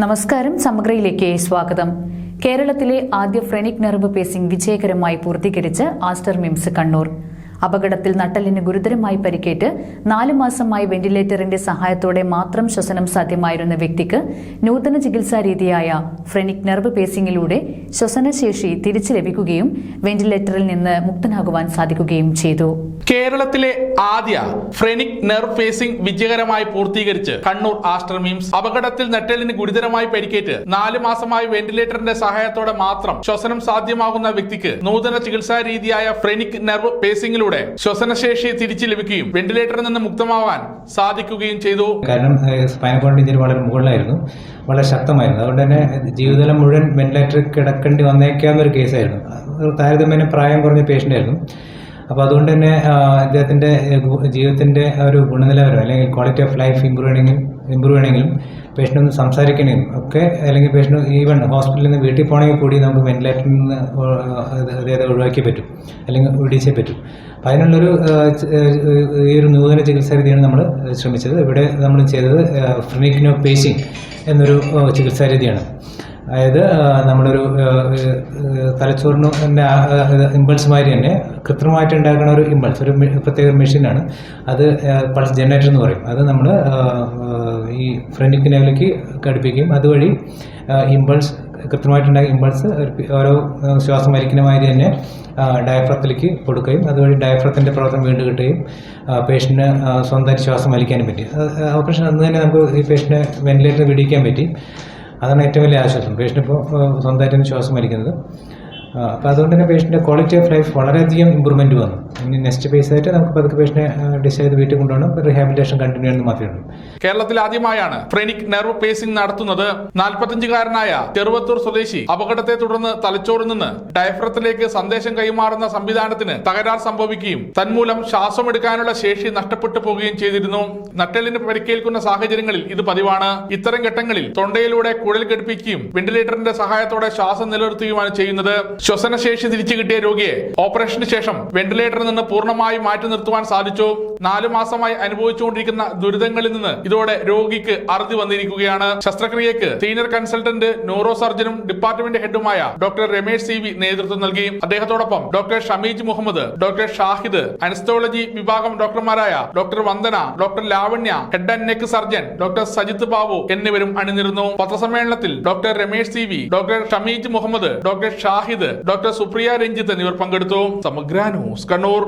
നമസ്കാരം. സമഗ്രയിലേക്ക് സ്വാഗതം. കേരളത്തിലെ ആദ്യ ഫ്രെനിക് നെർവ് പേസിംഗ് വിജയകരമായി പൂർത്തീകരിച്ച് ആസ്റ്റർ മിംസ് കണ്ണൂർ. അപകടത്തിൽ നട്ടെല്ലിന് ഗുരുതരമായി പരിക്കേറ്റ് 4 മാസമായി വെന്റിലേറ്ററിന്റെ സഹായത്തോടെ മാത്രം ശ്വസനം സാധ്യമായിരുന്ന വ്യക്തിക്ക് നൂതന ചികിത്സാ രീതിയായ ഫ്രെനിക് നെർവ് പേസിംഗിലൂടെ ശ്വസനശേഷി തിരിച്ചു ലഭിക്കുകയും വെന്റിലേറ്ററിൽ നിന്ന് മുക്തനാകുവാൻ സാധിക്കുകയും ചെയ്തു. കേരളത്തിലെ ആദ്യ ഫ്രെനിക് നെർവ് പേസിംഗ് വിജയകരമായി പൂർത്തീകരിച്ച് കണ്ണൂർ ആസ്റ്റർ മിംസ്. അപകടത്തിൽ നട്ടെല്ലിന് ഗുരുതരമായി പരിക്കേറ്റ് 4 മാസമായി വെന്റിലേറ്ററിന്റെ സഹായത്തോടെ മാത്രം ശ്വസനം സാധ്യമാകുന്ന വ്യക്തിക്ക് നൂതന ചികിത്സാ രീതിയായ ഫ്രെനിക് നെർവ് പേസിംഗിലൂടെ ശ്വസനശേഷി തിരിച്ചു ലഭിക്കുകയും വെന്റിലേറ്ററിൽ നിന്ന് മുക്തമാവാൻ സാധിക്കുകയും ചെയ്തു. കാരണം സ്പൈനൽ കോർഡ് ഇഞ്ചറി വളരെ മുകളിലായിരുന്നു, വളരെ ശക്തമായിരുന്നു. അതുകൊണ്ട് തന്നെ ജീവിതകാലം മുഴുവൻ വെന്റിലേറ്ററിൽ കിടക്കേണ്ടി വന്നേക്കാവുന്ന ഒരു കേസായിരുന്നു. താരതമ്യേന പ്രായം കുറഞ്ഞ പേഷ്യൻ്റ് ആയിരുന്നു. അപ്പോൾ അതുകൊണ്ട് തന്നെ അദ്ദേഹത്തിൻ്റെ ജീവിതത്തിൻ്റെ ഒരു ഗുണനിലവാരം അല്ലെങ്കിൽ ക്വാളിറ്റി ഓഫ് ലൈഫ് ഇമ്പ്രൂവ് ചെയ്യണമെങ്കിലും പേഷ്യൻ്റ് ഒന്ന് സംസാരിക്കണമെങ്കിലും ഒക്കെ, അല്ലെങ്കിൽ പേഷ്യൻ്റ് ഈവൻ ഹോസ്പിറ്റലിൽ നിന്ന് വീട്ടിൽ പോകണമെങ്കിൽ കൂടി നമുക്ക് വെന്റിലേറ്ററിൽ നിന്ന് അദ്ദേഹത്തെ ഒഴിവാക്കിയേ പറ്റും, അല്ലെങ്കിൽ വിടിച്ചേ പറ്റും. അപ്പോൾ അതിനുള്ളൊരു ഈ ഒരു നൂതന ചികിത്സാ രീതിയാണ് നമ്മൾ ശ്രമിച്ചത്. ഇവിടെ നമ്മൾ ചെയ്തത് ഫ്രെനിക് നെർവ് പേസിംഗ് എന്നൊരു ചികിത്സാ രീതിയാണ്. അതായത് നമ്മളൊരു തലച്ചോറിന് ഇമ്പൾസ് മാതിരി തന്നെ കൃത്രിമമായിട്ട് ഉണ്ടാക്കുന്ന ഒരു ഇമ്പൾസ്, ഒരു പ്രത്യേക മെഷീനാണ് അത്, പൾസ് ജനറേറ്റർ എന്ന് പറയും. അത് നമ്മൾ ഈ ഫ്രെനിക് നെർവിലേക്ക് ഘടിപ്പിക്കുകയും അതുവഴി ഇമ്പൾസ്, കൃത്യമായിട്ടുണ്ടായ ഇമ്പൾസ് ഓരോ ശ്വാസം വലിക്കുന്ന മാതിരി തന്നെ ഡയഫ്രത്തിലേക്ക് കൊടുക്കുകയും അതുവഴി ഡയഫ്രത്തിൻ്റെ പ്രവർത്തനം വീണ്ടും കിട്ടുകയും പേഷ്യൻറ്റിന് സ്വന്തമായിട്ട് ശ്വാസം വലിക്കാനും പറ്റി. ഓപ്പറേഷൻ അന്ന് തന്നെ നമുക്ക് ഈ പേഷ്യൻറ്റിനെ വെന്റിലേറ്റർ വിടിയിക്കാൻ പറ്റി. അതാണ് ഏറ്റവും വലിയ ആശ്വാസം. പേഷ്യൻ്റ് ഇപ്പോൾ സ്വന്തമായിട്ട് ശ്വാസം വലിക്കുന്നത്. അപ്പോൾ അതുകൊണ്ട് തന്നെ പേഷ്യൻ്റെ ക്വാളിറ്റി ഓഫ് ലൈഫ് വളരെയധികം ഇമ്പ്രൂവ്മെൻറ്റ് വന്നു. ഇനി നെക്സ്റ്റ് ഫേസ് ആയിട്ട് നമുക്ക് പതുക്കെ പേഷ്യനെ ഡിസൈഡ് ചെയ്ത് വീട്ടിൽ കൊണ്ടുപോകണം. റീഹാബിലിറ്റേഷൻ കണ്ടിന്യൂ ചെയ്യുന്നത് മാത്രമേ ഉള്ളൂ. കേരളത്തിൽ ആദ്യമായാണ് ഫ്രെനിക് നെർവ് പേസിംഗ് നടത്തുന്നത്. 45-കാരനായ ചെറുവത്തൂർ സ്വദേശി അപകടത്തെ തുടർന്ന് തലച്ചോറിൽ നിന്ന് ഡയഫ്രത്തിലേക്ക് സന്ദേശം കൈമാറുന്ന സംവിധാനത്തിന് തകരാർ സംഭവിക്കുകയും തന്മൂലം ശ്വാസമെടുക്കാനുള്ള ശേഷി നഷ്ടപ്പെട്ടു പോവുകയും ചെയ്തിരുന്നു. നട്ടെല്ലിന് പരിക്കേൽക്കുന്ന സാഹചര്യങ്ങളിൽ ഇത് പതിവാണ്. ഇത്തരം ഘട്ടങ്ങളിൽ തൊണ്ടയിലൂടെ കുഴൽ ഘടിപ്പിക്കുകയും വെന്റിലേറ്ററിന്റെ സഹായത്തോടെ ശ്വാസം നിലനിർത്തുകയുമാണ് ചെയ്യുന്നത്. ശ്വസനശേഷി തിരിച്ചു കിട്ടിയ രോഗിയെ ഓപ്പറേഷന് ശേഷം വെന്റിലേറ്ററിൽ നിന്ന് പൂർണ്ണമായി മാറ്റി നിർത്തുവാൻ സാധിച്ചു. 4 മാസമായി അനുഭവിച്ചുകൊണ്ടിരിക്കുന്ന ദുരിതങ്ങളിൽ നിന്ന് ഇതോടെ രോഗിക്ക് അറുതി വന്നിരിക്കുകയാണ്. ശസ്ത്രക്രിയക്ക് സീനിയർ കൺസൾട്ടന്റ് ന്യൂറോ സർജനും ഡിപ്പാർട്ട്മെന്റ് ഹെഡുമായ ഡോക്ടർ രമേശ് CV നേതൃത്വം നൽകി. അദ്ദേഹത്തോടൊപ്പം doctor Shameej Muhammad, doctor Shahid, anaesthesiology വിഭാഗം ഡോക്ടർമാരായ doctor Vandana, doctor Lavanya, head and neck surgeon doctor Sajith Babu എന്നിവരും അണിനിരുന്നു. പത്രസമ്മേളനത്തിൽ doctor Ramesh CV, doctor Shameej Muhammad, doctor Shahid, doctor Supriya Ranjith എന്നിവർ പങ്കെടുത്തു. സമഗ്ര ന്യൂസ്, കണ്ണൂർ.